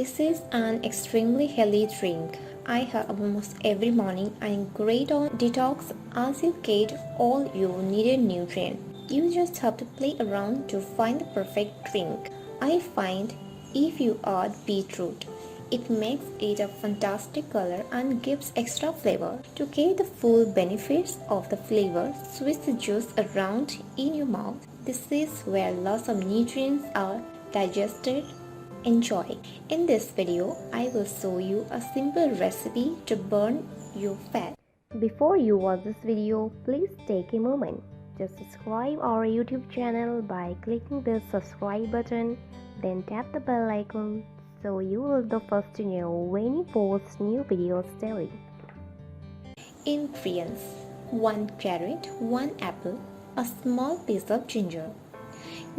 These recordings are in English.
This is an extremely healthy drink I have almost every morning and great on detox as you get all your needed nutrients. You just have to play around to find the perfect drink. I find if you add beetroot, it makes it a fantastic color and gives extra flavor. To get the full benefits of the flavor, swish the juice around in your mouth. This is where lots of nutrients are digested. Enjoy. In this video, I will show you a simple recipe to burn your fat. Before you watch this video, please take a moment to subscribe our YouTube channel by clicking the subscribe button, then tap the bell icon so you will be the first to know when we post new videos daily. Ingredients: 1 carrot, 1 apple, a small piece of ginger.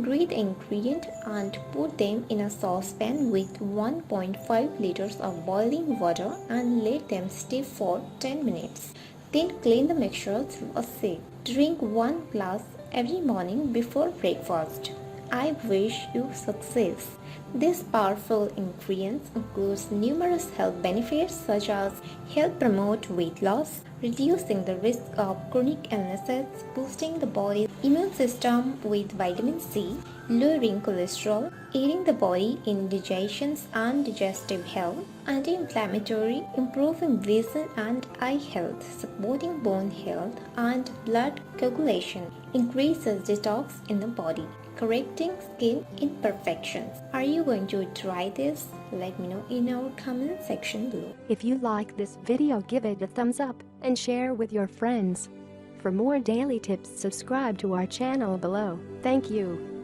Grate the ingredients and put them in a saucepan with 1.5 liters of boiling water and let them steep for 10 minutes. Then clean the mixture through a sieve. Drink 1 glass every morning before breakfast. I wish you success. This powerful ingredient includes numerous health benefits such as help promote weight loss, reducing the risk of chronic illnesses, boosting the body's immune system with vitamin C, lowering cholesterol, aiding the body in digestion and digestive health, anti-inflammatory, improving vision and eye health, supporting bone health and blood coagulation, increases detox in the body, correcting skin imperfections. Are you going to try this? Let me know in our comment section below. If you like this video, give it a thumbs up and share with your friends. For more daily tips, subscribe to our channel below. Thank you.